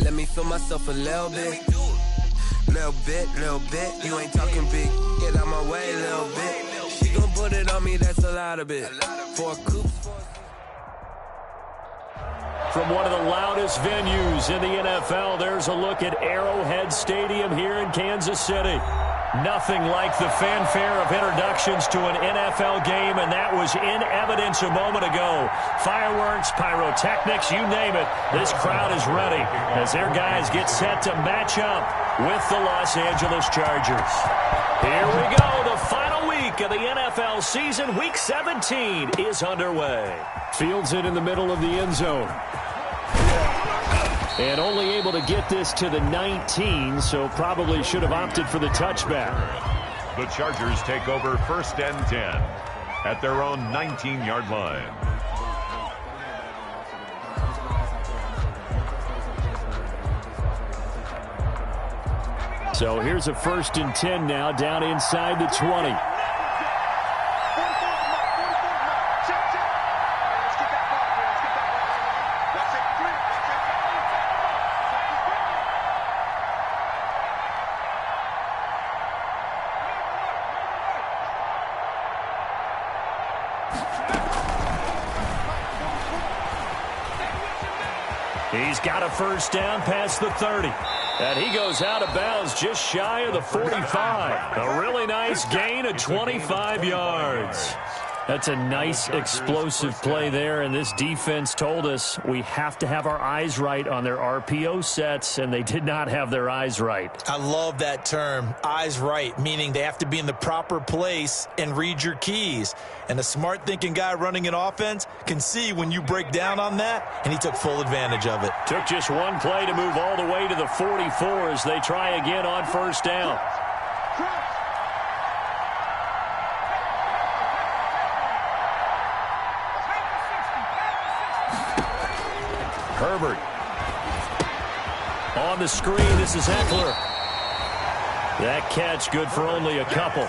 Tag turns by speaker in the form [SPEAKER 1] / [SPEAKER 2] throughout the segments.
[SPEAKER 1] Let me feel myself a little bit. Little bit. You ain't talking big. Get out my way, little bit. She gon' put it on me, that's a lot of it. For coops.
[SPEAKER 2] From one of the loudest venues in the NFL, there's a look at Arrowhead Stadium here in Kansas City. Nothing like the fanfare of introductions to an NFL game, and that was in evidence a moment ago. Fireworks, pyrotechnics, you name it. This crowd is ready as their guys get set to match up with the Los Angeles Chargers. Here we go. The final week of the NFL season, Week 17, is underway. Fields it in the middle of the end zone. And only able to get this to the 19, so probably should have opted for the touchback.
[SPEAKER 3] The Chargers take over 1st and 10 at their own 19-yard line.
[SPEAKER 2] So here's a 1st and 10 now, down inside the 20. He's got a 1st down past the 30. And he goes out of bounds just shy of the 45. A really nice gain of 25 yards. That's a nice explosive play there, and this defense told us we have to have our eyes right on their RPO sets, and they did not have their eyes right.
[SPEAKER 4] I love that term, eyes right, meaning they have to be in the proper place and read your keys. And a smart thinking guy running an offense can see when you break down on that, and he took full advantage of it.
[SPEAKER 2] Took just one play to move all the way to the 44 as they try again on 1st down. Herbert. On the screen, this is Eckler. That catch good for only a couple.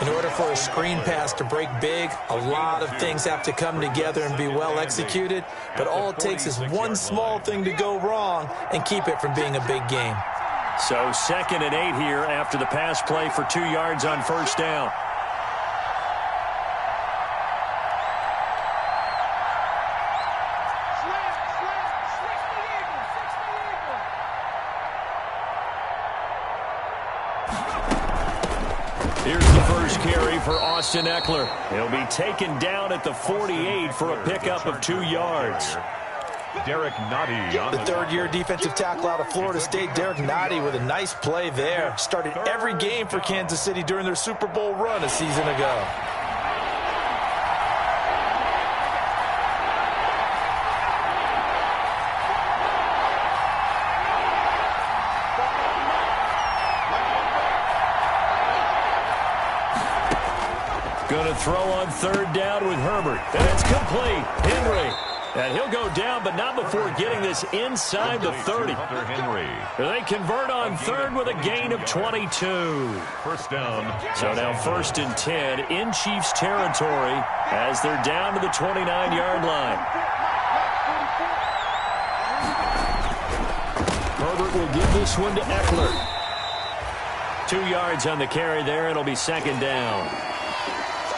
[SPEAKER 4] In order for a screen pass to break big, a lot of things have to come together and be well executed. But all it takes is one small thing to go wrong and keep it from being a big game.
[SPEAKER 2] So 2nd and 8 here after the pass play for 2 yards on 1st down. Here's the first carry for Austin Eckler. He'll be taken down at the 48 for a pickup of 2 yards.
[SPEAKER 3] Derek Nottie.
[SPEAKER 4] The 3rd-year defensive tackle out of Florida State, Derek Nottie, with a nice play there. Started every game for Kansas City during their Super Bowl run a season ago.
[SPEAKER 2] Going to throw on 3rd down with Herbert. And it's complete. Henry. And he'll go down, but not before getting this inside the 30. They convert on 3rd with a gain of 22.
[SPEAKER 3] 1st down.
[SPEAKER 2] So now 1st and 10 in Chiefs territory as they're down to the 29-yard line. Herbert will give this one to Eckler. 2 yards on the carry there. It'll be 2nd down.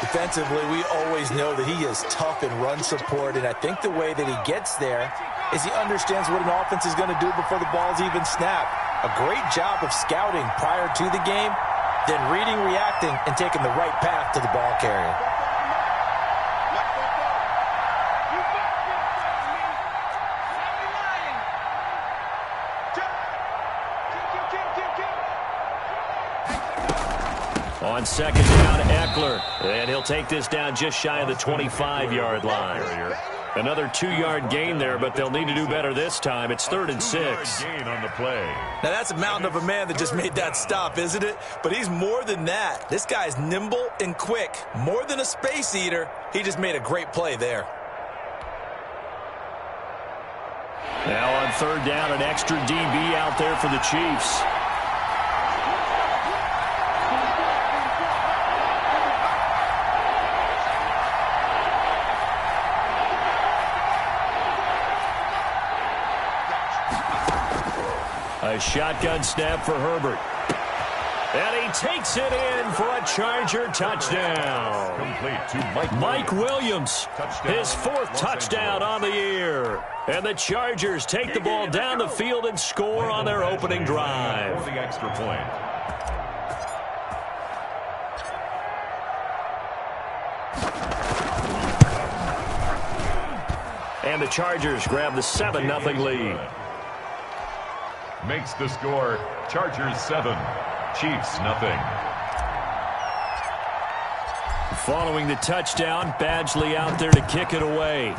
[SPEAKER 4] Defensively, we always know that he is tough in run support, and I think the way that he gets there is he understands what an offense is going to do before the ball's even snapped. A great job of scouting prior to the game, then reading, reacting, and taking the right path to the ball carrier.
[SPEAKER 2] On 2nd down, Eckler. And he'll take this down just shy of the 25-yard line. Another 2-yard gain there, but they'll need to do better this time. It's 3rd and 6.
[SPEAKER 3] Gain on the play.
[SPEAKER 4] Now, that's a mountain of a man that just made that stop, isn't it? But he's more than that. This guy's nimble and quick. More than a space eater, he just made a great play there.
[SPEAKER 2] Now on 3rd down, an extra DB out there for the Chiefs. A shotgun snap for Herbert. And he takes it in for a Charger touchdown.
[SPEAKER 3] Complete to
[SPEAKER 2] Mike Williams, his 4th touchdown on the year. And the Chargers take the ball down the field and score on their opening drive.
[SPEAKER 3] For the extra point.
[SPEAKER 2] And the Chargers grab the 7-0 lead.
[SPEAKER 3] Makes the score Chargers 7, Chiefs 0.
[SPEAKER 2] Following the touchdown, Badgley out there to kick it away.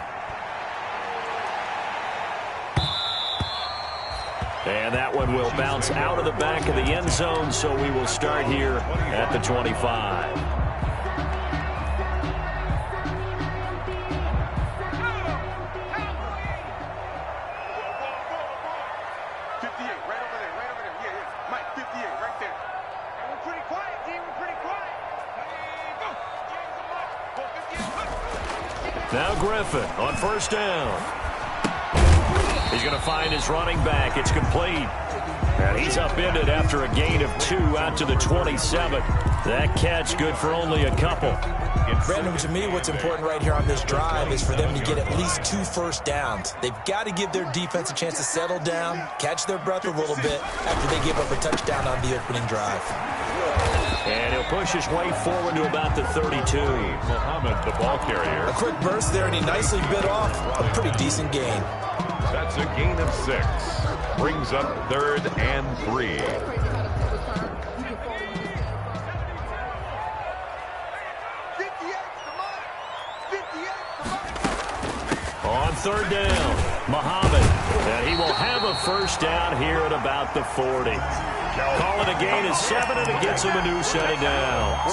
[SPEAKER 2] And that one will bounce out of the back of the end zone, so we will start here at the 25. Now Griffin on first down. He's going to find his running back. It's complete. And he's upended after a gain of 2 out to the 27. That catch good for only a couple.
[SPEAKER 4] Brandon, to me, what's important right here on this drive is for them to get at least 2 first downs. They've got to give their defense a chance to settle down, catch their breath a little bit after they give up a touchdown on the opening drive.
[SPEAKER 2] And he'll push his way forward to about the 32.
[SPEAKER 3] Muhammad, the ball carrier.
[SPEAKER 4] A quick burst there, and he nicely bit off a pretty decent gain.
[SPEAKER 3] That's a gain of 6. Brings up 3rd and 3.
[SPEAKER 2] On third down, Muhammad. And he will have a first down here at about the 40. Call it a gain of 7, and it gets him a new set of downs.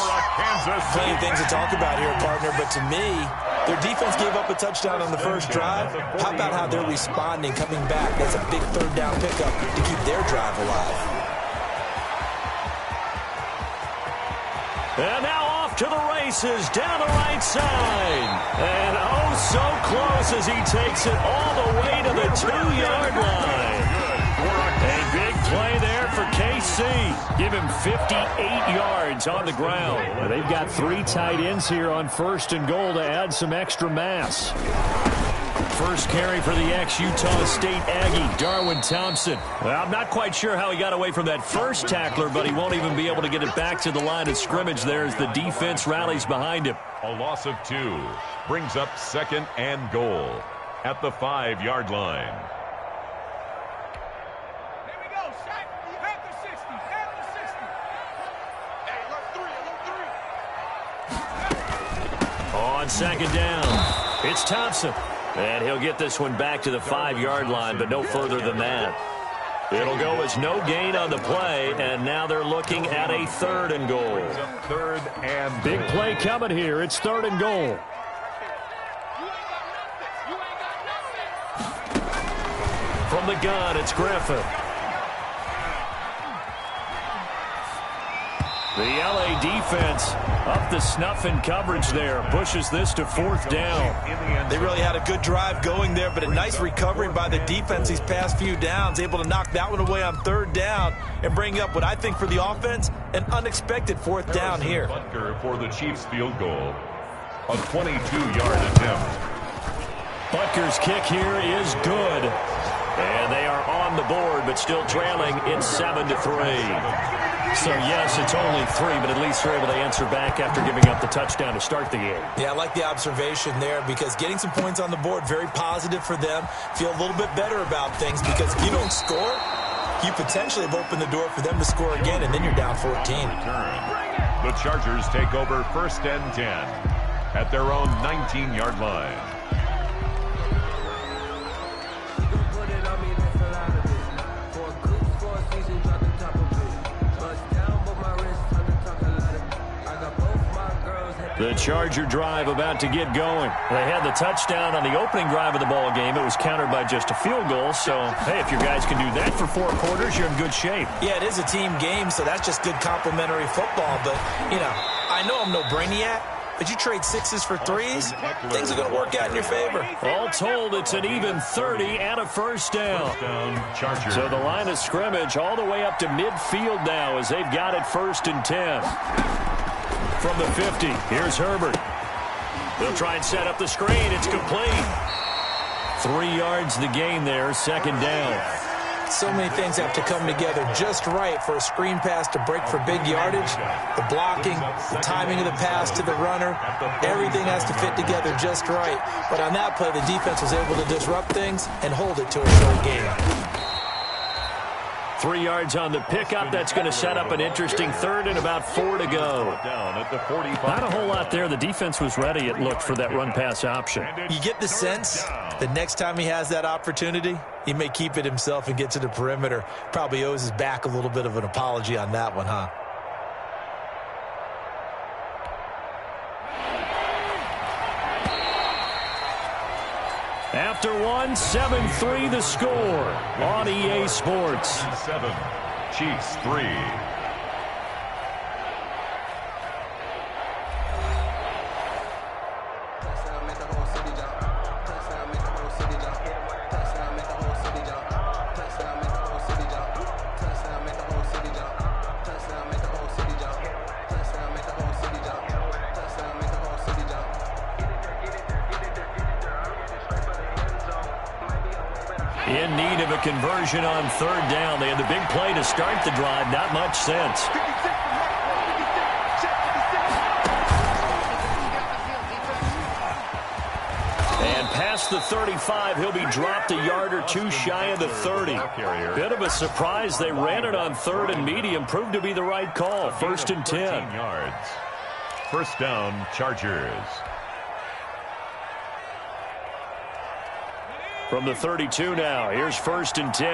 [SPEAKER 4] Plenty of things to talk about here, partner, but to me, their defense gave up a touchdown on the first drive. How about how they're responding, coming back? That's a big third down pickup to keep their drive alive.
[SPEAKER 2] And now off to the races, down the right side. And oh, so close as he takes it all the way to the 2-yard line. A big play there for KC. Give him 58 yards on the ground. They've got 3 tight ends here on first and goal to add some extra mass. First carry for the ex-Utah State Aggie, Darwin Thompson. Well, I'm not quite sure how he got away from that first tackler, but he won't even be able to get it back to the line of scrimmage there as the defense rallies behind him.
[SPEAKER 3] A loss of 2 brings up 2nd and goal at the 5-yard line.
[SPEAKER 2] On second down, it's Thompson. And he'll get this one back to the 5-yard line, but no further than that. It'll go as no gain on the play, and now they're looking at a 3rd and goal.
[SPEAKER 3] 3rd and
[SPEAKER 2] big play coming here. It's 3rd and goal. From the gun, it's Griffin. The LA defense up the snuff in coverage there. Pushes this to 4th down.
[SPEAKER 4] They really had a good drive going there, but a nice recovery by the defense these past few downs. Able to knock that one away on 3rd down and bring up what I think for the offense, an unexpected 4th down here.
[SPEAKER 3] Butker for the Chiefs field goal. A 22-yard attempt.
[SPEAKER 2] Butker's kick here is good. And they are on the board, but still trailing. It's 7-3. So, yes, it's only 3, but at least they're able to answer back after giving up the touchdown to start the game.
[SPEAKER 4] Yeah, I like the observation there because getting some points on the board, very positive for them. Feel a little bit better about things because if you don't score, you potentially have opened the door for them to score again, and then you're down 14.
[SPEAKER 3] The Chargers take over 1st and 10 at their own 19-yard line.
[SPEAKER 2] The Charger drive about to get going. They had the touchdown on the opening drive of the ball game. It was countered by just a field goal. So, hey, if your guys can do that for 4 quarters, you're in good shape.
[SPEAKER 4] Yeah, it is a team game, so that's just good complimentary football. But, you know, I know I'm no brainiac, but you trade 6s for 3s, things are going to work out in your favor.
[SPEAKER 2] All told, it's an even 30 and a first down. So the line of scrimmage all the way up to midfield now as they've got it 1st and 10. From the 50, here's Herbert. They'll try and set up the screen. It's complete. 3 yards the gain there, 2nd down.
[SPEAKER 4] So many things have to come together just right for a screen pass to break for big yardage. The blocking, the timing of the pass to the runner, everything has to fit together just right. But on that play, the defense was able to disrupt things and hold it to a short gain.
[SPEAKER 2] 3 yards on the pickup. That's going to set up an interesting 3rd and about 4 to go. Not a whole lot there. The defense was ready, it looked, for that run-pass option.
[SPEAKER 4] You get the sense the next time he has that opportunity, he may keep it himself and get to the perimeter. Probably owes his back a little bit of an apology on that one, huh?
[SPEAKER 2] After one, 7-3 the score on EA Sports.
[SPEAKER 3] 7, Chiefs 3.
[SPEAKER 2] In need of a conversion on 3rd down. They had the big play to start the drive. Not much sense. And past the 35, he'll be dropped a yard or 2 shy of the 30. Bit of a surprise. They ran it on 3rd and medium. Proved to be the right call. 1st and 10.
[SPEAKER 3] Yards. 1st down, Chargers.
[SPEAKER 2] From the 32 now, here's 1st and 10.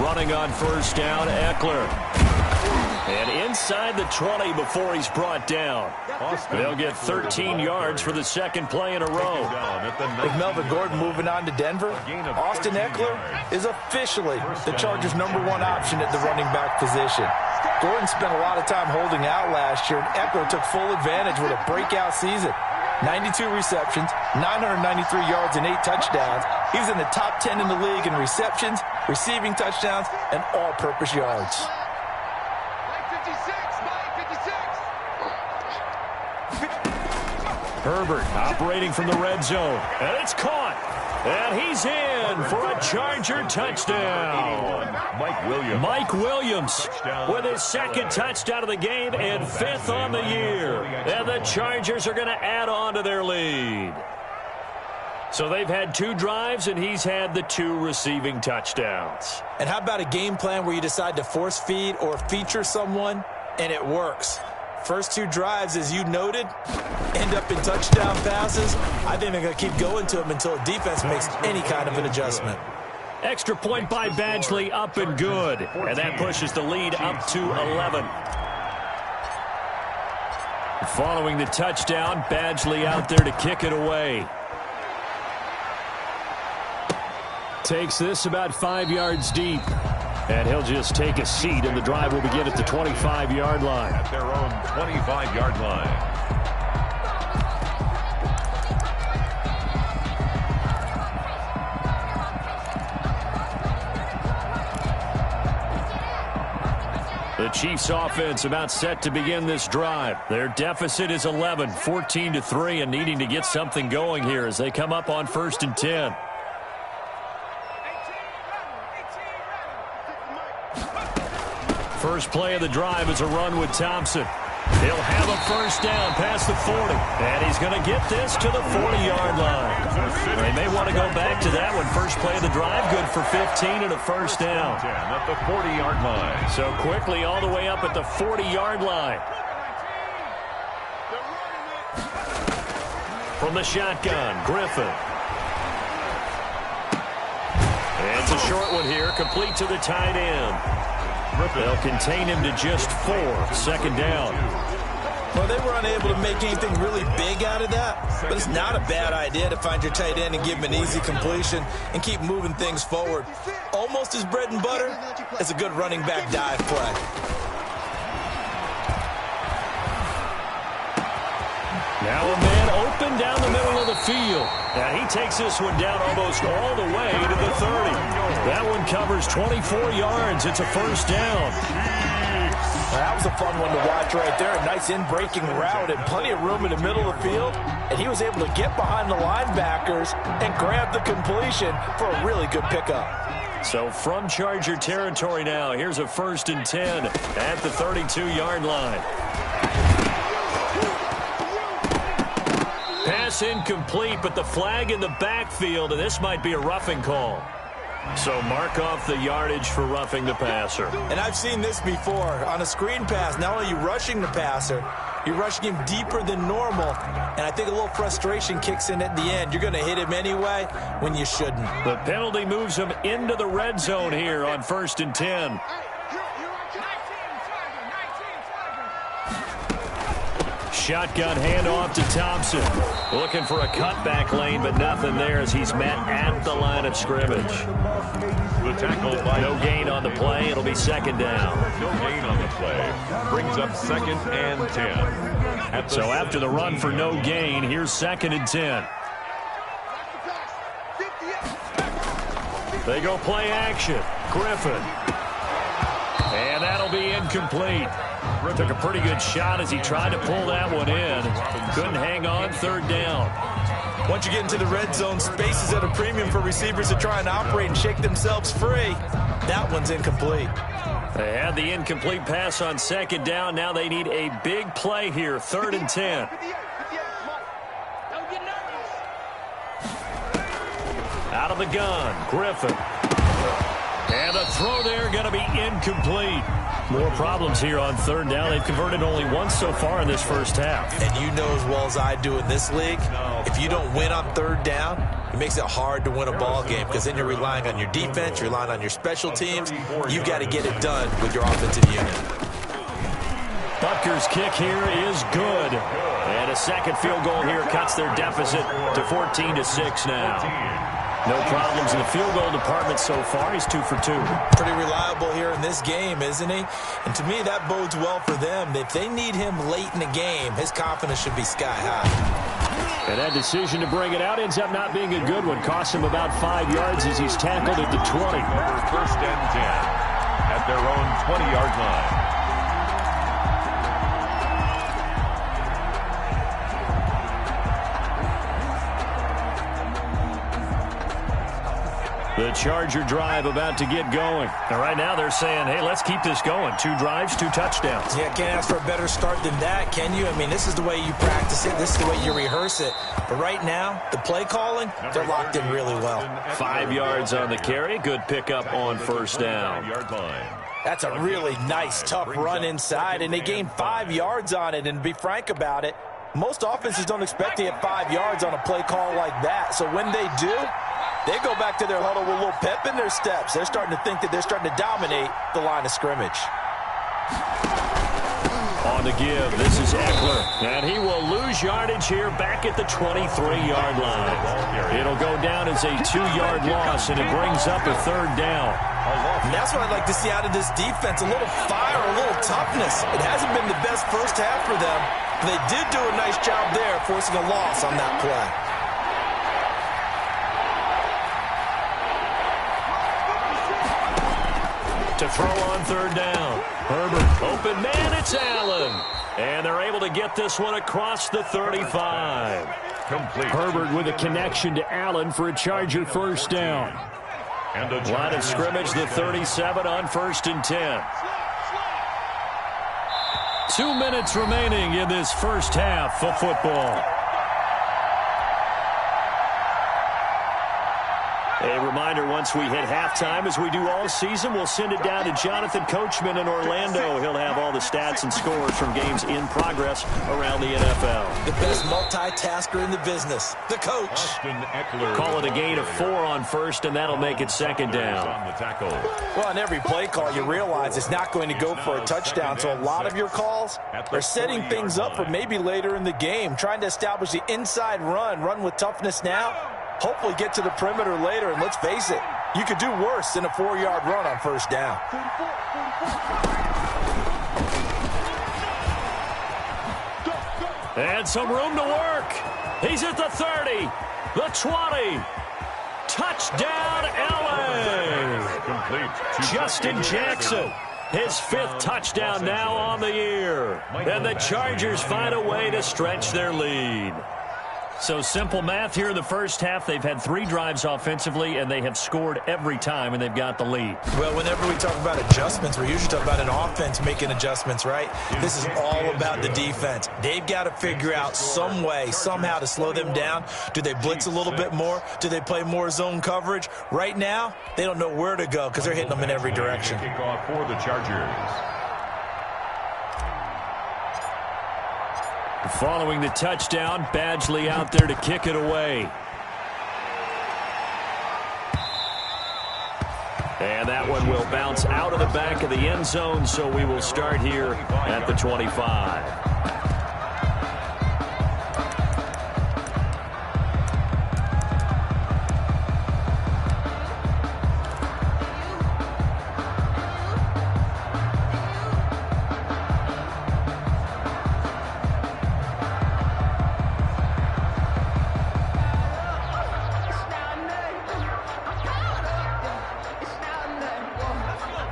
[SPEAKER 2] Running on 1st down, Eckler. And inside the 20 before he's brought down. They'll get 13 yards for the 2nd play in a row.
[SPEAKER 4] With Melvin Gordon moving on to Denver, Austin Eckler is officially the Chargers' #1 option at the running back position. Gordon spent a lot of time holding out last year, and Eckler took full advantage with a breakout season. 92 receptions, 993 yards, and 8 touchdowns. He was in the top 10 in the league in receptions, receiving touchdowns, and all-purpose yards.
[SPEAKER 2] Herbert operating from the red zone. And it's caught. And he's in for a Charger touchdown. Mike Williams with his 2nd touchdown of the game and 5th on the year. And the Chargers are going to add on to their lead. So they've had 2 drives, and he's had the 2 receiving touchdowns.
[SPEAKER 4] And how about a game plan where you decide to force feed or feature someone, and it works? First 2 drives, as you noted, end up in touchdown passes. I think they're going to keep going to them until the defense makes any kind of an adjustment.
[SPEAKER 2] Extra point by Badgley, up and good. And that pushes the lead up to 11. Following the touchdown, Badgley out there to kick it away. Takes this about 5 yards deep. And he'll just take a seat, and the drive will begin at the 25-yard line.
[SPEAKER 3] At their own 25-yard line.
[SPEAKER 2] The Chiefs offense about set to begin this drive. Their deficit is 11, 14-3, and needing to get something going here as they come up on 1st and 10. First play of the drive is a run with Thompson. He'll have a first down past the 40. And he's going to get this to the 40-yard line. They may want to go back to that one. First play of the drive, good for 15 and a first down.
[SPEAKER 3] At the 40-yard line.
[SPEAKER 2] So quickly all the way up at the 40-yard line. From the shotgun, Griffin. And it's a short one here, complete to the tight end. They'll contain him to just 4. 2nd down.
[SPEAKER 4] Well, they were unable to make anything really big out of that, but it's not a bad idea to find your tight end and give him an easy completion and keep moving things forward. Almost his bread and butter is a good running back dive play.
[SPEAKER 2] Now a man open down the middle of the field. And he takes this one down almost all the way to the 30. That one covers 24 yards. It's a 1st down.
[SPEAKER 4] That was a fun one to watch right there. A nice in-breaking route and plenty of room in the middle of the field. And he was able to get behind the linebackers and grab the completion for a really good pickup.
[SPEAKER 2] So from Charger territory now, here's a 1st and 10 at the 32-yard line. Pass incomplete, but the flag in the backfield, and this might be a roughing call. So mark off the yardage for roughing the passer.
[SPEAKER 4] And I've seen this before. On a screen pass, not only are you rushing the passer, you're rushing him deeper than normal. And I think a little frustration kicks in at the end. You're going to hit him anyway when you shouldn't.
[SPEAKER 2] The penalty moves him into the red zone here on 1st and 10. Shotgun handoff to Thompson. Looking for a cutback lane, but nothing there as he's met at the line of scrimmage.
[SPEAKER 3] The tackle by
[SPEAKER 2] no gain on the play. It'll be 2nd down.
[SPEAKER 3] No gain on the play. Brings up 2nd and 10.
[SPEAKER 2] So after the run for no gain, here's 2nd and 10. They go play action. Griffin. And that'll be incomplete. Took a pretty good shot as he tried to pull that one in. Couldn't hang on. 3rd down.
[SPEAKER 4] Once you get into the red zone, space is at a premium for receivers to try and operate and shake themselves free. That one's incomplete.
[SPEAKER 2] They had the incomplete pass on 2nd down. Now they need a big play here. 3rd and 10. Out of the gun. Griffin. And the throw there going to be incomplete. More problems here on 3rd down. They've converted only once so far in this first half.
[SPEAKER 4] And you know as well as I do in this league, if you don't win on 3rd down, it makes it hard to win a ball game because then you're relying on your defense, you're relying on your special teams. You got to get it done with your offensive unit.
[SPEAKER 2] Butker's kick here is good. And a 2nd field goal here cuts their deficit to 14-6 now. No problems in the field goal department so far. He's 2 for 2.
[SPEAKER 4] Pretty reliable here in this game, isn't he? And to me, that bodes well for them. If they need him late in the game, his confidence should be sky high.
[SPEAKER 2] And that decision to bring it out ends up not being a good one. Costs him about 5 yards as he's tackled at the 20.
[SPEAKER 3] 1st and 10 at their own 20-yard line.
[SPEAKER 2] The Charger drive about to get going. And right now they're saying, hey, let's keep this going. 2 drives, 2 touchdowns.
[SPEAKER 4] Yeah, can't ask for a better start than that, can you? I mean, this is the way you practice it. This is the way you rehearse it. But right now, the play calling, they're locked in really well.
[SPEAKER 2] 5 yards on the carry. Good pickup on 1st down.
[SPEAKER 4] That's a really nice, tough run inside, and they gained 5 yards on it. And to be frank about it, most offenses don't expect to get 5 yards on a play call like that. So when they do, they go back to their huddle with a little pep in their steps. They're starting to think that they're starting to dominate the line of scrimmage.
[SPEAKER 2] On the give, this is Eckler. And he will lose yardage here back at the 23-yard line. It'll go down as a 2-yard loss, and it brings up a 3rd down.
[SPEAKER 4] And that's what I'd like to see out of this defense, a little fire, a little toughness. It hasn't been the best first half for them, but they did do a nice job there forcing a loss on that play.
[SPEAKER 2] To throw on 3rd down. Herbert, open man, it's Allen. And they're able to get this one across the 35.
[SPEAKER 3] Complete.
[SPEAKER 2] Herbert with a connection to Allen for a Charger 1st down.
[SPEAKER 3] And a
[SPEAKER 2] line of scrimmage, the 37 on 1st and 10. 2 minutes remaining in this first half of football. A reminder, once we hit halftime, as we do all season, we'll send it down to Jonathan Coachman in Orlando. He'll have all the stats and scores from games in progress around the NFL.
[SPEAKER 4] The best multitasker in the business, the coach.
[SPEAKER 2] Call it a gain of 4 on first, and that'll make it second down.
[SPEAKER 4] Well, on every play call, you realize it's not going to go for a touchdown, so a lot of your calls are setting things up for maybe later in the game, trying to establish the inside run with toughness now. Hopefully get to the perimeter later, and let's face it, you could do worse than a 4-yard run on first down.
[SPEAKER 2] And some room to work. He's at the 30, the 20. Touchdown, LA!
[SPEAKER 3] Complete.
[SPEAKER 2] Justin Jackson, his 5th touchdown now on the year. And the Chargers find a way to stretch their lead. So simple math here in the first half. They've had 3 drives offensively, and they have scored every time, and they've got the lead.
[SPEAKER 4] Well, whenever we talk about adjustments, we're usually talking about an offense making adjustments, right? This is all about the defense. They've got to figure out some way, somehow to slow them down. Do they blitz a little bit more? Do they play more zone coverage? Right now, they don't know where to go because they're hitting them in every direction.
[SPEAKER 3] Kickoff for the Chargers.
[SPEAKER 2] Following the touchdown, Badgley out there to kick it away. And that one will bounce out of the back of the end zone, so we will start here at the 25.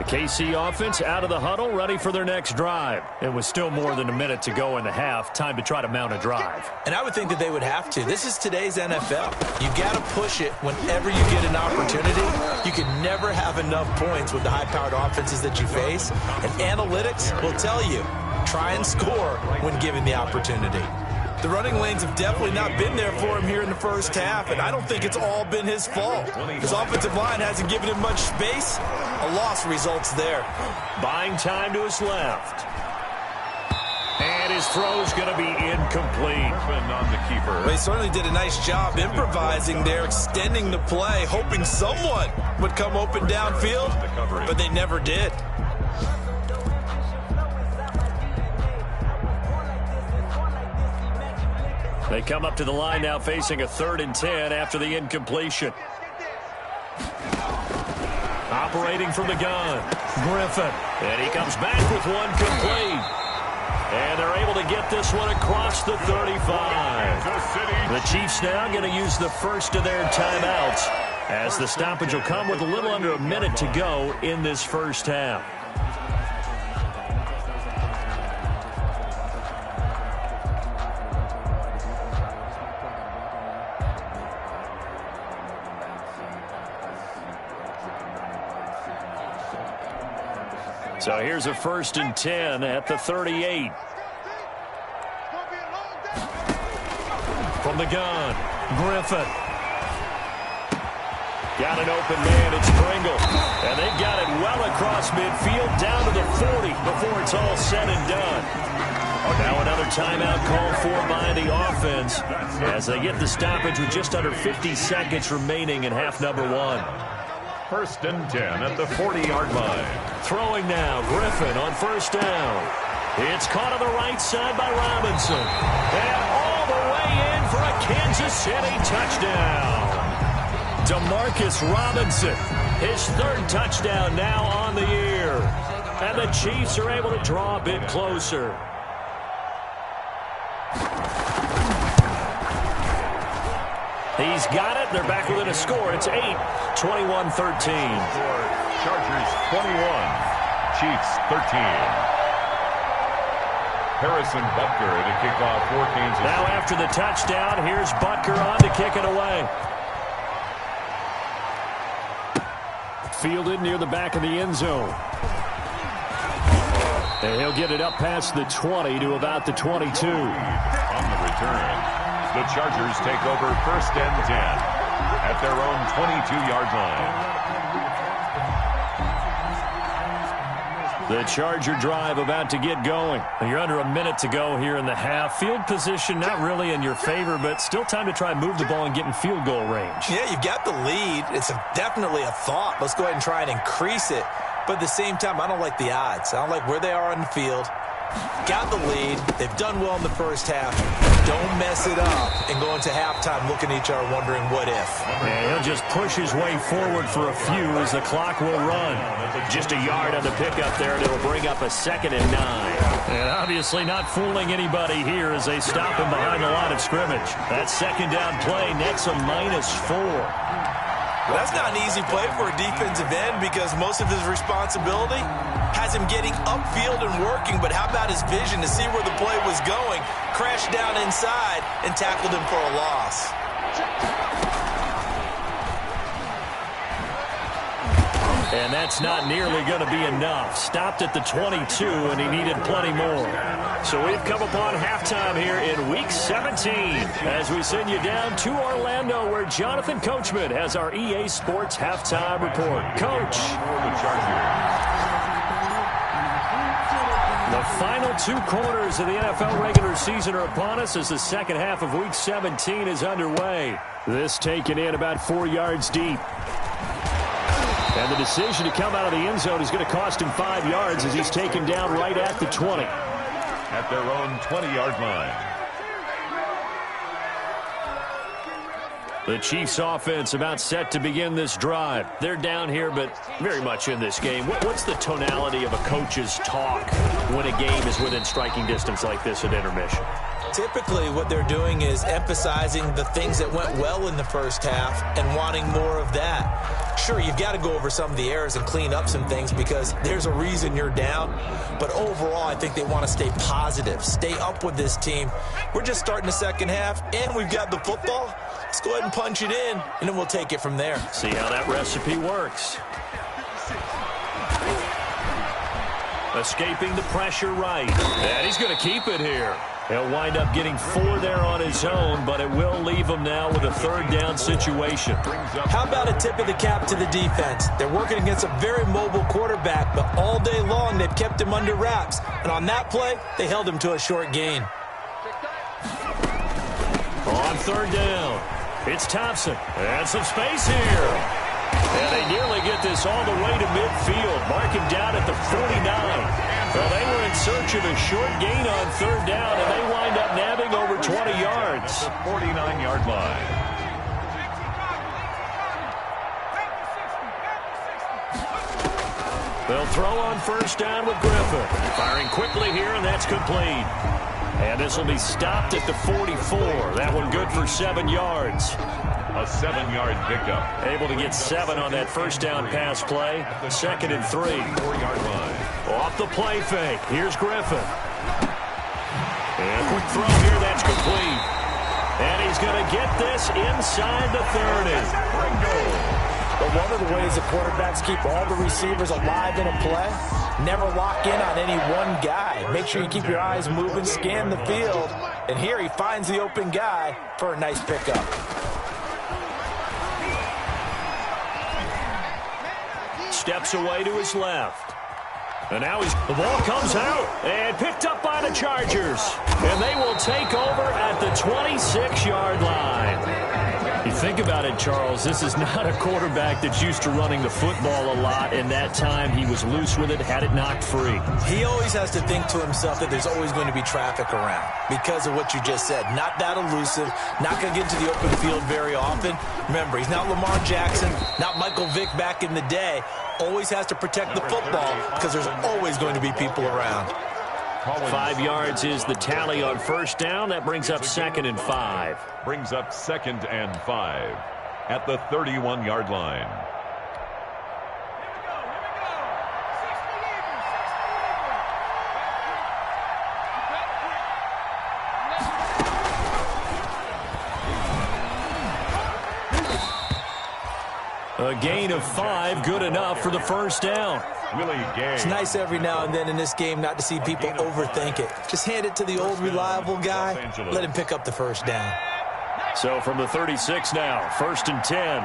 [SPEAKER 2] KC offense out of the huddle, ready for their next drive. It was still more than a minute to go in the half. Time to try to mount a drive.
[SPEAKER 4] And I would think that they would have to. This is today's NFL. You got to push it whenever you get an opportunity. You can never have enough points with the high-powered offenses that you face. And analytics will tell you, try and score when given the opportunity. The running lanes have definitely not been there for him here in the first half, and I don't think it's all been his fault. His offensive line hasn't given him much space. A loss results there.
[SPEAKER 2] Buying time to his left. And his throw's going to be incomplete.
[SPEAKER 3] On the keeper.
[SPEAKER 4] Well, he certainly did a nice job improvising there, extending the play, hoping someone would come open downfield, but they never did.
[SPEAKER 2] They come up to the line now facing a 3rd and 10 after the incompletion. Operating from the gun, Griffin. And he comes back with one complete. And they're able to get this one across the 35. The Chiefs now going to use the first of their timeouts, as the stoppage will come with a little under a minute to go in this first half. So here's a 1st and 10 at the 38. From the gun, Griffin. Got an open man, it's Pringle. And they've got it well across midfield, down to the 40 before it's all said and done. Now another timeout called for by the offense as they get the stoppage with just under 50 seconds remaining in half number 1.
[SPEAKER 3] 1st and 10 at the 40-yard line.
[SPEAKER 2] Throwing now, Griffin on first down. It's caught on the right side by Robinson. And all the way in for a Kansas City touchdown. Demarcus Robinson, his 3rd touchdown now on the year. And the Chiefs are able to draw a bit closer. He's got it. They're back within a score. It's 8, 21-13.
[SPEAKER 3] Chargers 21, Chiefs 13. Harrison Butker to kick off for Kansas.
[SPEAKER 2] Now after the touchdown, here's Butker on to kick it away. Fielded near the back of the end zone. And he'll get it up past the 20 to about the 22.
[SPEAKER 3] On the return, the Chargers take over 1st and 10 at their own 22-yard line.
[SPEAKER 2] The Charger drive about to get going. You're under a minute to go here in the half. Field position not really in your favor, but still time to try and move the ball and get in field goal range.
[SPEAKER 4] Yeah, you've got the lead. It's definitely a thought. Let's go ahead and try and increase it. But at the same time, I don't like the odds. I don't like where they are on the field. Got the lead. They've done well in the first half. Don't mess it up and go into halftime looking at each other wondering what if.
[SPEAKER 2] And he'll just push his way forward for a few as the clock will run. Just a yard on the pickup there, and it'll bring up a 2nd and 9. And obviously not fooling anybody here as they stop him behind the line of scrimmage. That 2nd down play nets a -4.
[SPEAKER 4] Well, that's not an easy play for a defensive end because most of his responsibility has him getting upfield and working, but how about his vision to see where the play was going, crashed down inside, and tackled him for a loss.
[SPEAKER 2] And that's not nearly going to be enough. Stopped at the 22, and he needed plenty more. So we've come upon halftime here in Week 17 as we send you down to Orlando where Jonathan Coachman has our EA Sports halftime report. Coach. The final 2 quarters of the NFL regular season are upon us as the second half of Week 17 is underway. This taken in about 4 yards deep. And the decision to come out of the end zone is going to cost him 5 yards as he's taken down right at the 20.
[SPEAKER 3] At their own 20-yard line.
[SPEAKER 2] The Chiefs offense about set to begin this drive. They're down here, but very much in this game. What's the tonality of a coach's talk when a game is within striking distance like this at intermission?
[SPEAKER 4] Typically, what they're doing is emphasizing the things that went well in the first half and wanting more of that. Sure, you've got to go over some of the errors and clean up some things because there's a reason you're down. But overall, I think they want to stay positive, stay up with this team. We're just starting the second half, and we've got the football. Let's go ahead and punch it in, and then we'll take it from there.
[SPEAKER 2] See how that recipe works. Escaping the pressure right. And he's going to keep it here. He'll wind up getting 4 there on his own, but it will leave him now with a 3rd down situation.
[SPEAKER 4] How about a tip of the cap to the defense? They're working against a very mobile quarterback, but all day long they've kept him under wraps. And on that play, they held him to a short gain.
[SPEAKER 2] On 3rd down, it's Thompson. And some space here. And they nearly get this all the way to midfield. Mark him down at the 49. Well, they were in search of a short gain on 3rd down, and they wind up nabbing over 20 yards.
[SPEAKER 3] The 49-yard line.
[SPEAKER 2] They'll throw on 1st down with Griffin. Firing quickly here, and that's complete. And this will be stopped at the 44. That one good for 7 yards.
[SPEAKER 3] A 7-yard pickup.
[SPEAKER 2] Able to get 7 on that 1st down pass play. 2nd and 3.
[SPEAKER 3] 4-yard line.
[SPEAKER 2] Off the play fake. Here's Griffin. And a quick throw here. That's complete. And he's going to get this inside the 30.
[SPEAKER 4] But one of the ways that quarterbacks keep all the receivers alive in a play, never lock in on any one guy. Make sure you keep your eyes moving, scan the field. And here he finds the open guy for a nice pickup.
[SPEAKER 2] Steps away to his left. And now the ball comes out and picked up by the Chargers. And they will take over at the 26-yard line. You think about it, Charles, this is not a quarterback that's used to running the football a lot. In that time, he was loose with it, had it knocked free.
[SPEAKER 4] He always has to think to himself that there's always going to be traffic around because of what you just said. Not that elusive, not going to get into the open field very often. Remember, he's not Lamar Jackson, not Michael Vick back in the day. Always has to protect the football because there's always going to be people around.
[SPEAKER 2] 5 yards is the tally on 1st down. That brings up 2nd and 5.
[SPEAKER 3] Brings up 2nd and 5 at the 31-yard line.
[SPEAKER 2] A gain of 5, good enough for the 1st down.
[SPEAKER 4] It's nice every now and then in this game not to see people overthink it. Just hand it to the old reliable guy, let him pick up the 1st down.
[SPEAKER 2] So from the 36 now, 1st and 10.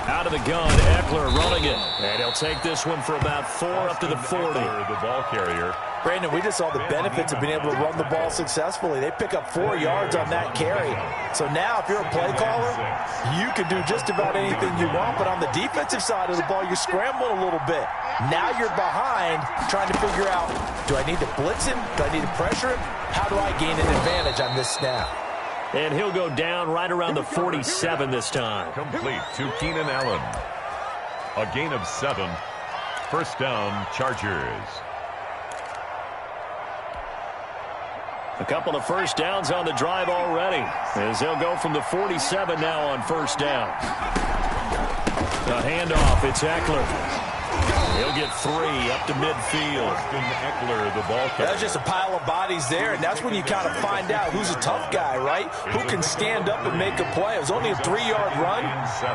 [SPEAKER 2] Out of the gun, Eckler running it. And he'll take this one for about 4 up to the 40.
[SPEAKER 3] The ball carrier.
[SPEAKER 4] Brandon, we just saw the benefits of being able to run the ball successfully. They pick up 4 yards on that carry. So now if you're a play caller, you can do just about anything you want. But on the defensive side of the ball, you're scrambling a little bit. Now you're behind trying to figure out, do I need to blitz him? Do I need to pressure him? How do I gain an advantage on this snap?
[SPEAKER 2] And he'll go down right around the 47 this time.
[SPEAKER 3] Complete to Keenan Allen. A gain of 7. First down, Chargers.
[SPEAKER 2] A couple of first downs on the drive already, as they'll go from the 47 now on first down. The handoff, it's Eckler. He'll get 3 up to midfield.
[SPEAKER 3] Eckler, the ball carrier.
[SPEAKER 4] That's just a pile of bodies there, and that's when you kind of find out who's a tough guy, right? Who can stand up and make a play. It was only a 3-yard run,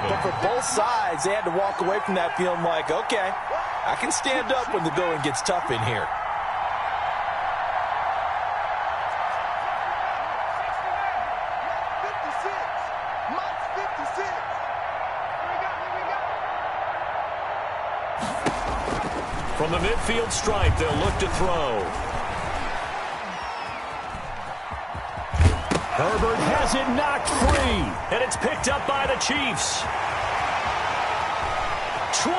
[SPEAKER 4] but for both sides, they had to walk away from that feeling like, okay, I can stand up when the going gets tough in here.
[SPEAKER 2] From the midfield stripe, they'll look to throw. Herbert has it knocked free, and it's picked up by the Chiefs. 20.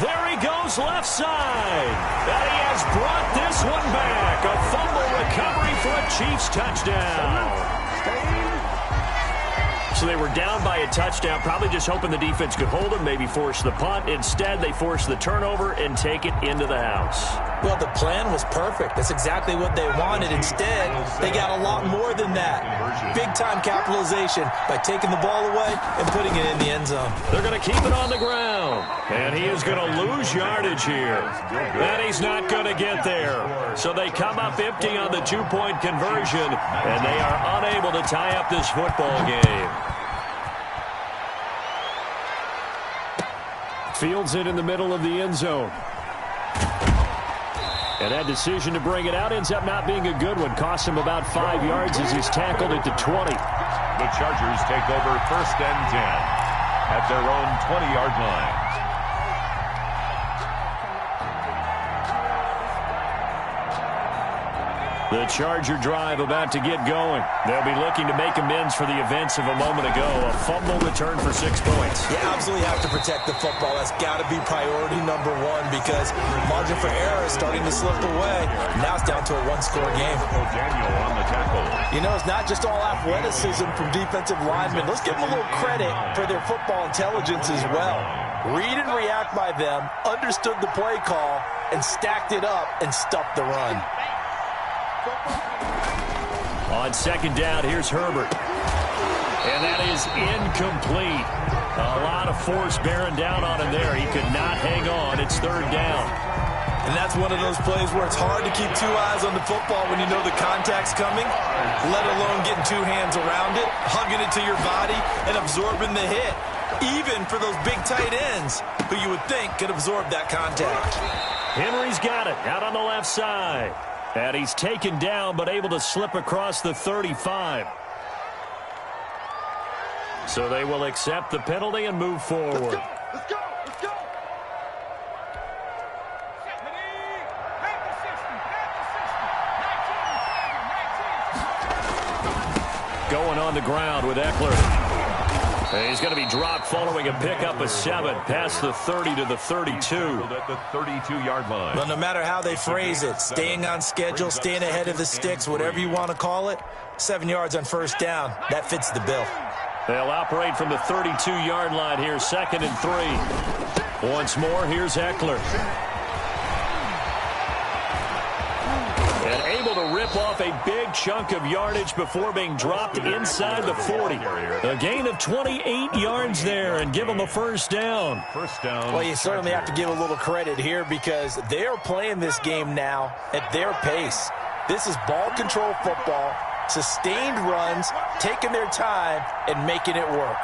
[SPEAKER 2] There he goes left side. And he has brought this one back. A fumble recovery for a Chiefs touchdown. So they were down by a touchdown, probably just hoping the defense could hold them, maybe force the punt. Instead, they force the turnover and take it into the house.
[SPEAKER 4] Well, the plan was perfect. That's exactly what they wanted. Instead, they got a lot more than that. Big-time capitalization by taking the ball away and putting it in the end zone.
[SPEAKER 2] They're going to keep it on the ground. And he is going to lose yardage here. And he's not going to get there. So they come up empty on the 2-point conversion, and they are unable to tie up this football game. Fields it in the middle of the end zone. And that decision to bring it out ends up not being a good one. Costs him about 5 yards as he's tackled it to 20.
[SPEAKER 3] The Chargers take over 1st and 10 at their own 20-yard line.
[SPEAKER 2] The Charger drive about to get going. They'll be looking to make amends for the events of a moment ago. A fumble return for 6 points.
[SPEAKER 4] You absolutely have to protect the football. That's got to be priority number 1 because margin for error is starting to slip away. Now it's down to a 1-score game.
[SPEAKER 3] Daniel on the tackle.
[SPEAKER 4] You know, it's not just all athleticism from defensive linemen. Let's give them a little credit for their football intelligence as well. Read and react by them, understood the play call, and stacked it up and stuffed the run.
[SPEAKER 2] On 2nd down, here's Herbert. And that is incomplete. A lot of force bearing down on him there. He could not hang on. It's 3rd down.
[SPEAKER 4] And that's one of those plays where it's hard to keep 2 eyes on the football when you know the contact's coming, let alone getting 2 hands around it, hugging it to your body, and absorbing the hit. Even for those big tight ends who you would think could absorb that contact.
[SPEAKER 2] Henry's got it out on the left side. And he's taken down, but able to slip across the 35. So they will accept the penalty and move forward.
[SPEAKER 5] Let's go.
[SPEAKER 2] Going on the ground with Eckler. And he's going to be dropped following a pickup of 7 past the 30 to the 32.
[SPEAKER 3] At the 32-yard line.
[SPEAKER 4] But no matter how they phrase it, staying on schedule, staying ahead of the sticks, whatever you want to call it, 7 yards on 1st down, that fits the bill.
[SPEAKER 2] They'll operate from the 32-yard line here, 2nd and 3. Once more, here's Eckler. And able to rip off a big chunk of yardage before being dropped inside the 40. A gain of 28 yards there and give them a 1st down.
[SPEAKER 4] Well, you certainly have to give a little credit here because they are playing this game now at their pace. This is ball control football, sustained runs, taking their time and making it work.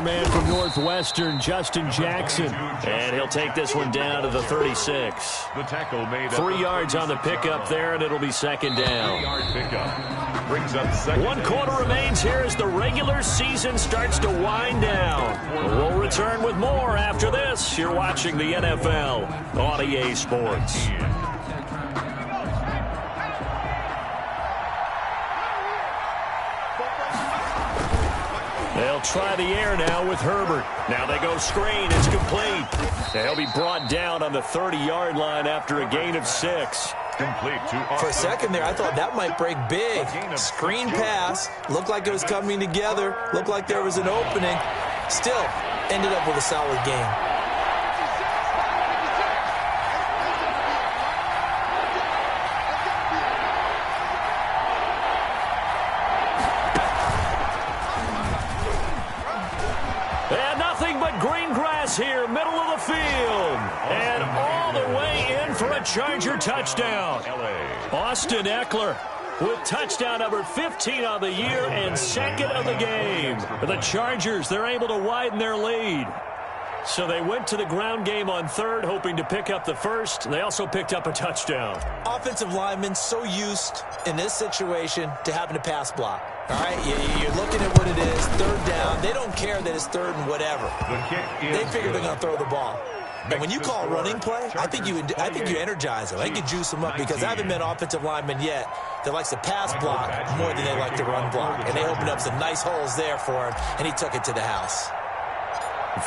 [SPEAKER 2] man from Northwestern, Justin Jackson. And he'll take this one down to the 36.
[SPEAKER 3] The tackle made
[SPEAKER 2] 3 yards on the pickup there, and it'll be second down.
[SPEAKER 3] 3-yard pickup. Brings up second.
[SPEAKER 2] 1 quarter remains here as the regular season starts to wind down. We'll return with more after this. You're watching the NFL on EA Sports. They'll try the air now with Herbert. Now they go screen. It's complete. They'll be brought down on the 30-yard line after a gain of 6.
[SPEAKER 3] Complete to
[SPEAKER 4] For a second there, I thought that might break big. Screen pass. Looked like it was coming together. Looked like there was an opening. Still, ended up with a solid game.
[SPEAKER 2] And nothing but green grass here, middle of the field. And all the way in for a Charger touchdown. Austin Eckler with touchdown number 15 on the year and second of the game. The Chargers, they're able to widen their lead. So they went to the ground game on third, hoping to pick up the first. They also picked up a touchdown.
[SPEAKER 4] Offensive linemen so used in this situation to having to pass block. All right, you're looking at what it is, third down. They don't care that it's third and whatever. They figure they're going to throw the ball. And when you call a running play, I think you energize them. I think you juice them up because I haven't met an offensive lineman yet that likes to pass block more than they like to run block. And they opened up some nice holes there for him, and he took it to the house.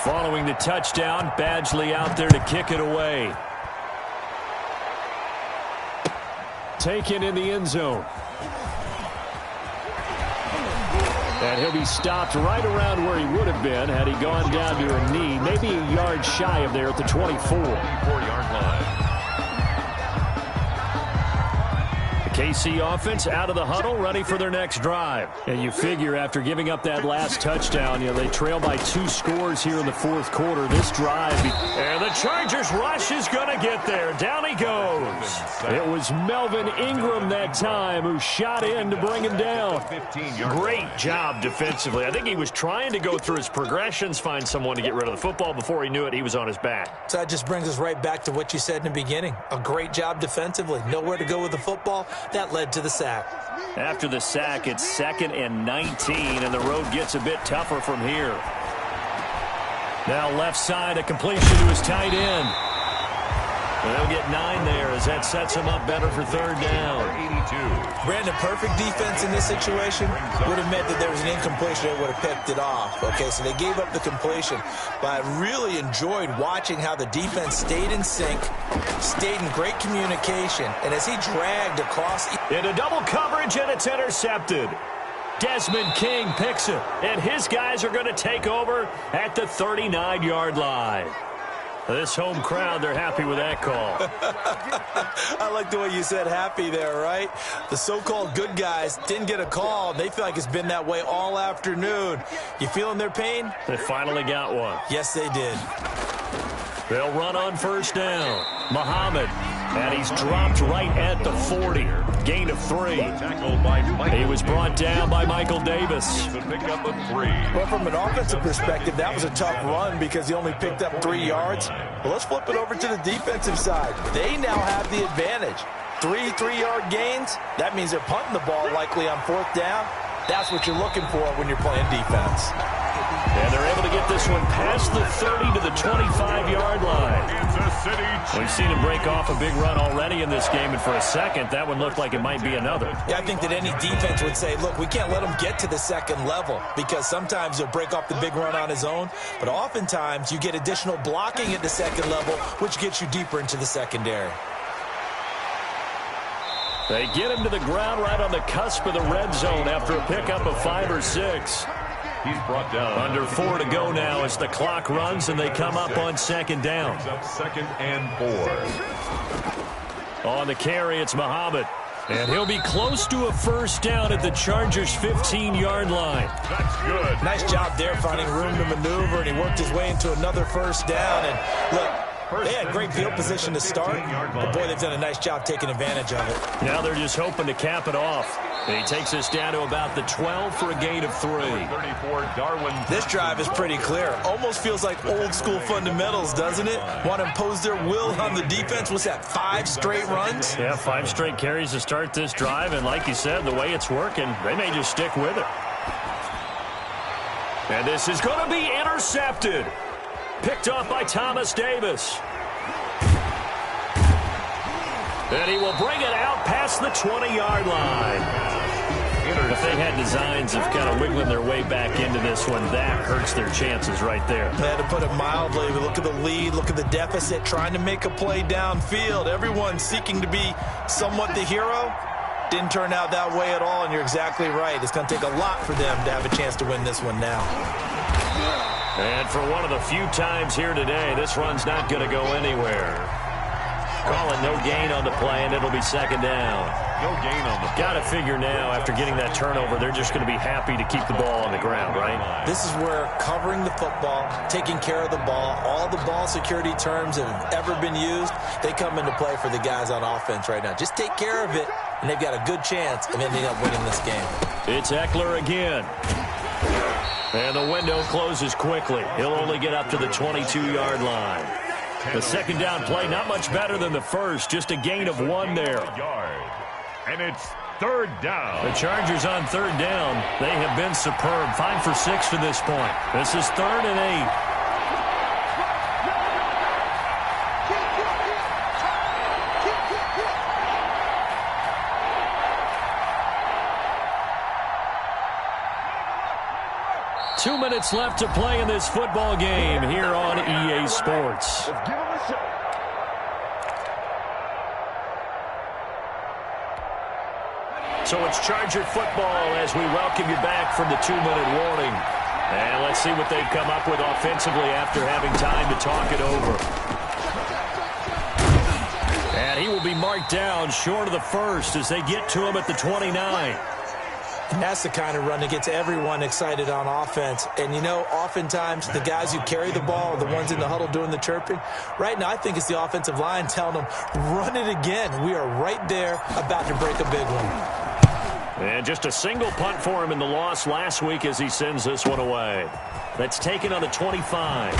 [SPEAKER 2] Following the touchdown, Badgley out there to kick it away. Taken in the end zone. And he'll be stopped right around where he would have been had he gone down to a knee, maybe a yard shy of there at the 24-yard line. The KC offense out of the huddle, ready for their next drive. And you figure after giving up that last touchdown, they trail by 2 scores here in the fourth quarter. This drive, and the Chargers rush is going to get there. Down he goes. It was Melvin Ingram that time who shot in to bring him down. Great job defensively. I think he was trying to go through his progressions, find someone to get rid of the football. Before he knew it, he was on his back.
[SPEAKER 4] So that just brings us right back to what you said in the beginning. A great job defensively. Nowhere to go with the football. That led to the sack.
[SPEAKER 2] After the sack, it's 2nd and 19, and the road gets a bit tougher from here. Now left side, a completion to his tight end. They'll get 9 there as that sets him up better for third down.
[SPEAKER 3] 82.
[SPEAKER 4] Brandon, perfect defense in this situation would have meant that there was an incompletion that would have picked it off. Okay, so they gave up the completion. But I really enjoyed watching how the defense stayed in sync, stayed in great communication, and as he dragged across.
[SPEAKER 2] Into double coverage, and it's intercepted. Desmond King picks it, and his guys are going to take over at the 39-yard line. This home crowd, they're happy with that call.
[SPEAKER 4] I like the way you said happy there, right? The so-called good guys didn't get a call. They feel like it's been that way all afternoon. You feeling their pain?
[SPEAKER 2] They finally got one.
[SPEAKER 4] Yes, they did.
[SPEAKER 2] They'll run on first down. Muhammad, and he's dropped right at the 40. Gain of 3. He was brought down by Michael Davis.
[SPEAKER 3] Pick up a 3.
[SPEAKER 4] Well, from an offensive perspective, that was a tough run because he only picked up 3 yards. Well, let's flip it over to the defensive side. They now have the advantage. 3 3-yard gains. That means they're punting the ball likely on 4th down. That's what you're looking for when you're playing defense.
[SPEAKER 2] And they're able to get this one past the 30 to the 25-yard line. We've seen him break off a big run already in this game, and for a second, that one looked like it might be another.
[SPEAKER 4] Yeah, I think that any defense would say, look, we can't let him get to the second level because sometimes he'll break off the big run on his own, but oftentimes you get additional blocking at the second level, which gets you deeper into the secondary.
[SPEAKER 2] They get him to the ground right on the cusp of the red zone after a pickup of 5 or 6.
[SPEAKER 3] He's brought down.
[SPEAKER 2] Under 4 to go now as the clock runs and they come up on 2nd down.
[SPEAKER 3] 2nd and 4.
[SPEAKER 2] On the carry, it's Muhammad. And he'll be close to a first down at the Chargers' 15-yard line.
[SPEAKER 3] That's good.
[SPEAKER 4] Nice job there finding room to maneuver, and he worked his way into another first down. And look, They had great field position to start, but boy, they've done a nice job taking advantage of it.
[SPEAKER 2] Now they're just hoping to cap it off. And he takes us down to about the 12 for a gain of 3.
[SPEAKER 3] 34, Darwin.
[SPEAKER 4] This drive is pretty clear. Almost feels like old school fundamentals, doesn't it? Want to impose their will on the defense. What's that, 5 straight runs?
[SPEAKER 2] Yeah, 5 straight carries to start this drive. And like you said, the way it's working, they may just stick with it. And this is going to be intercepted. Picked off by Thomas Davis. And he will bring it out past the 20-yard line. If they had designs of kind of wiggling their way back into this one, that hurts their chances right there.
[SPEAKER 4] To put it mildly, look at the lead, look at the deficit, trying to make a play downfield. Everyone seeking to be somewhat the hero. Didn't turn out that way at all, and you're exactly right. It's going to take a lot for them to have a chance to win this one now.
[SPEAKER 2] And for one of the few times here today, this run's not going to go anywhere. Call it no gain on the play, and it'll be second down.
[SPEAKER 3] No gain on the play.
[SPEAKER 2] Got to figure now, after getting that turnover, they're just going to be happy to keep the ball on the ground, right?
[SPEAKER 4] This is where covering the football, taking care of the ball, all the ball security terms that have ever been used, they come into play for the guys on offense right now. Just take care of it, and they've got a good chance of ending up winning this game.
[SPEAKER 2] It's Eckler again. And the window closes quickly. He'll only get up to the 22-yard line. The second down play, not much better than the first, just a gain of 1 there.
[SPEAKER 3] And it's third down.
[SPEAKER 2] The Chargers on third down. They have been superb. 5 for 6 to this point. This is 3rd and 8. 2 minutes left to play in this football game here on EA Sports. So it's Charger football as we welcome you back from the 2-minute warning. And let's see what they've come up with offensively after having time to talk it over. And he will be marked down short of the first as they get to him at the 29.
[SPEAKER 4] And that's the kind of run that gets everyone excited on offense. And, you know, oftentimes the guys who carry the ball are the ones in the huddle doing the chirping. Right now, I think it's the offensive line telling them, run it again. We are right there about to break a big one.
[SPEAKER 2] And just a single punt for him in the loss last week as he sends this one away. That's taken on the 25.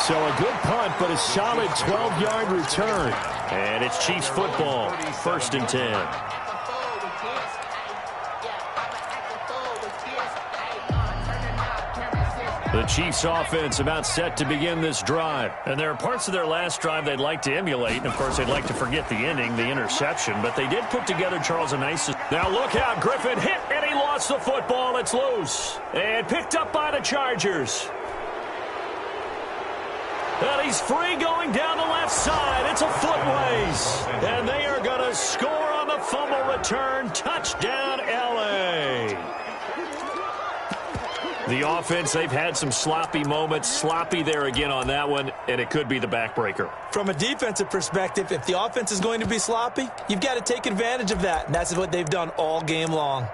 [SPEAKER 5] So a good punt, but a solid 12-yard return.
[SPEAKER 2] And it's Chiefs football, 1st and 10. The Chiefs offense about set to begin this drive. And there are parts of their last drive they'd like to emulate. And, of course, they'd like to forget the ending, the interception. But they did put together, Charles, a nice... Now look out, Griffin hit, and he lost the football. It's loose. And picked up by the Chargers. And he's free going down the left side. It's a footways. And they are going to score on the fumble return. Touchdown, L.A. The offense, they've had some sloppy moments. Sloppy there again on that one, and it could be the backbreaker.
[SPEAKER 4] From a defensive perspective, if the offense is going to be sloppy, you've got to take advantage of that. And that's what they've done all game long.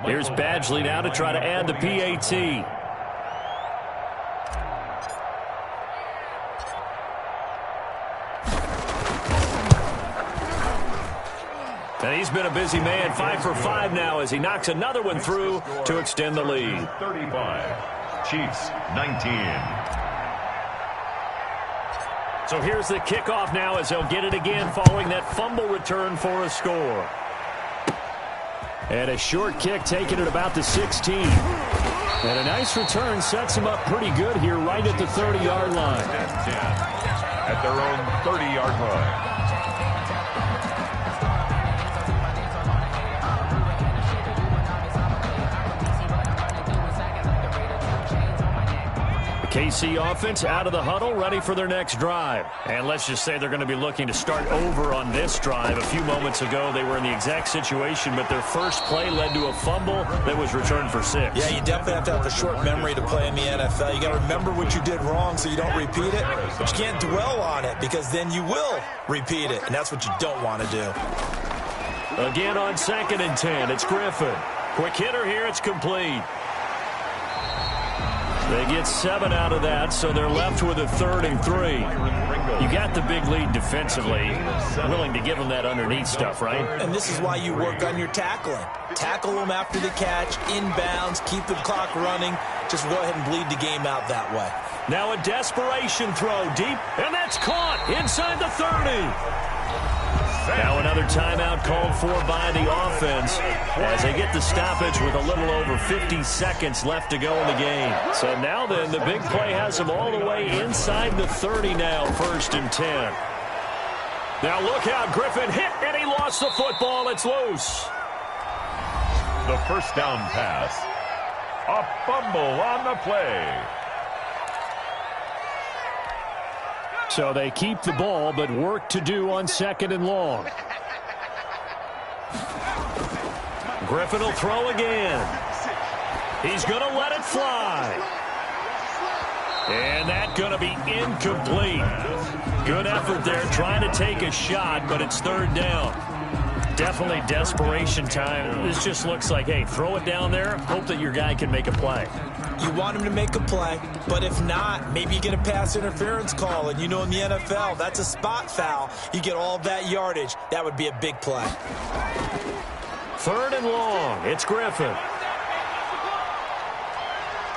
[SPEAKER 2] Here's Badgley now to try to add the PAT. And he's been a busy man, 5 for 5 now as he knocks another one through to extend the lead.
[SPEAKER 3] 35, Chiefs 19.
[SPEAKER 2] So here's the kickoff now as they'll get it again following that fumble return for a score. And a short kick taken at about the 16. And a nice return sets them up pretty good here right at the 30-yard line.
[SPEAKER 3] At their own 30-yard line.
[SPEAKER 2] KC offense out of the huddle, ready for their next drive. And let's just say they're going to be looking to start over on this drive. A few moments ago, they were in the exact situation, but their first play led to a fumble that was returned for 6.
[SPEAKER 4] Yeah, you definitely have to have a short memory to play in the NFL. You got to remember what you did wrong so you don't repeat it, but you can't dwell on it because then you will repeat it, and that's what you don't want to do.
[SPEAKER 2] Again on 2nd and 10, it's Griffin. Quick hitter here, it's complete. They get 7 out of that, so they're left with a 3rd and 3. You got the big lead defensively. Willing to give them that underneath stuff, right?
[SPEAKER 4] And this is why you work on your tackling. Tackle them after the catch, inbounds, keep the clock running. Just go ahead and bleed the game out that way.
[SPEAKER 2] Now a desperation throw deep, and that's caught inside the 30. Now another timeout called for by the offense as they get the stoppage with a little over 50 seconds left to go in the game. So now then, the big play has them all the way inside the 30 now, 1st and 10. Now look out, Griffin hit, and he lost the football. It's loose.
[SPEAKER 3] The first down pass. A fumble on the play.
[SPEAKER 2] So they keep the ball, but work to do on 2nd and long. Griffin will throw again. He's going to let it fly. And that's going to be incomplete. Good effort there, trying to take a shot, but it's 3rd down. Definitely desperation time. This just looks like, hey, throw it down there, hope that your guy can make a play.
[SPEAKER 4] You want him to make a play, but if not, maybe you get a pass interference call, and you know in the NFL, that's a spot foul. You get all that yardage. That would be a big play.
[SPEAKER 2] 3rd and long. It's Griffin.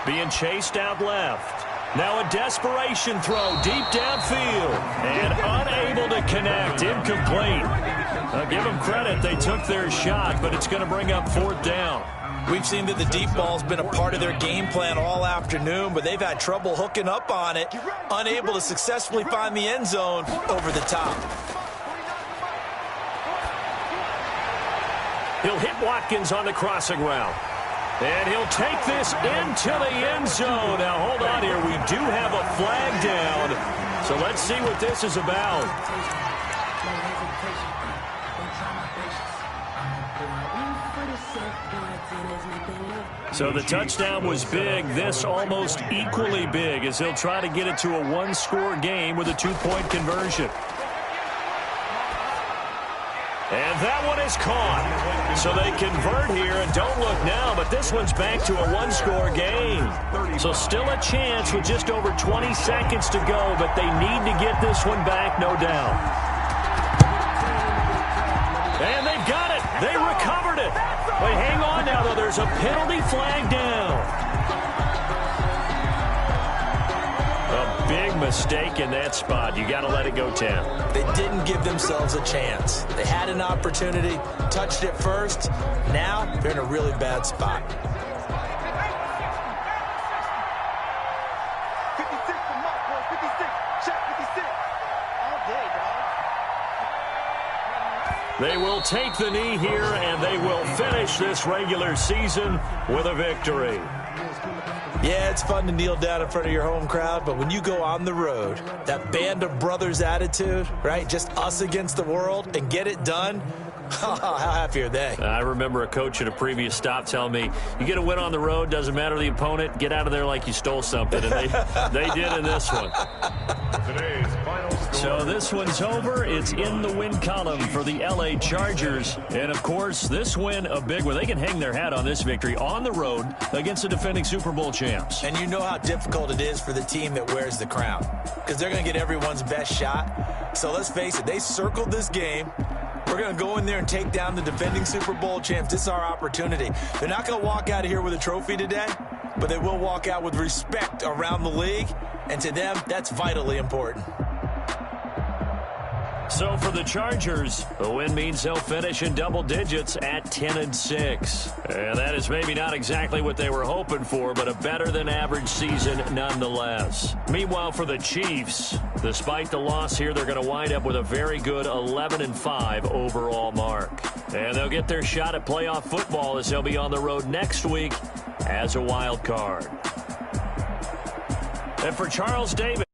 [SPEAKER 2] Being chased out left. Now a desperation throw deep downfield. And unable to connect. Incomplete. I'll give them credit. They took their shot, but it's going to bring up 4th down.
[SPEAKER 4] We've seen that the deep ball's been a part of their game plan all afternoon, but they've had trouble hooking up on it, unable to successfully find the end zone over the top.
[SPEAKER 2] He'll hit Watkins on the crossing route. And he'll take this into the end zone. Now, hold on here. We do have a flag down. So let's see what this is about. So the touchdown was big. This almost equally big as he'll try to get it to a 1-score game with a 2-point conversion. And that one is caught. So they convert here, and don't look now, but this one's back to a 1-score game. So still a chance with just over 20 seconds to go, but they need to get this one back, no doubt. And they've got it. They recovered it. But hang on now, though. There's a penalty flag down. A big mistake in that spot. You got to let it go, Tim.
[SPEAKER 4] They didn't give themselves a chance. They had an opportunity, touched it first. Now they're in a really bad spot.
[SPEAKER 2] They will take the knee here, and they will finish this regular season with a victory.
[SPEAKER 4] Yeah, it's fun to kneel down in front of your home crowd, but when you go on the road, that band of brothers attitude, right, just us against the world, and get it done, how happy are they?
[SPEAKER 2] I remember a coach at a previous stop telling me, you get a win on the road, doesn't matter the opponent, get out of there like you stole something, and they did in this one.
[SPEAKER 3] Today's final score.
[SPEAKER 2] So this one's over. It's in the win column for the LA Chargers. And, of course, this win a big one. They can hang their hat on this victory on the road against the defending Super Bowl champs.
[SPEAKER 4] And you know how difficult it is for the team that wears the crown, because they're going to get everyone's best shot. So let's face it, they circled this game. We're going to go in there and take down the defending Super Bowl champs. This is our opportunity. They're not going to walk out of here with a trophy today, but they will walk out with respect around the league. And to them, that's vitally important.
[SPEAKER 2] So for the Chargers, a win means they'll finish in double digits at 10-6. And that is maybe not exactly what they were hoping for, but a better than average season nonetheless. Meanwhile, for the Chiefs, despite the loss here, they're going to wind up with a very good 11-5 overall mark. And they'll get their shot at playoff football as they'll be on the road next week as a wild card. And for Charles Davis.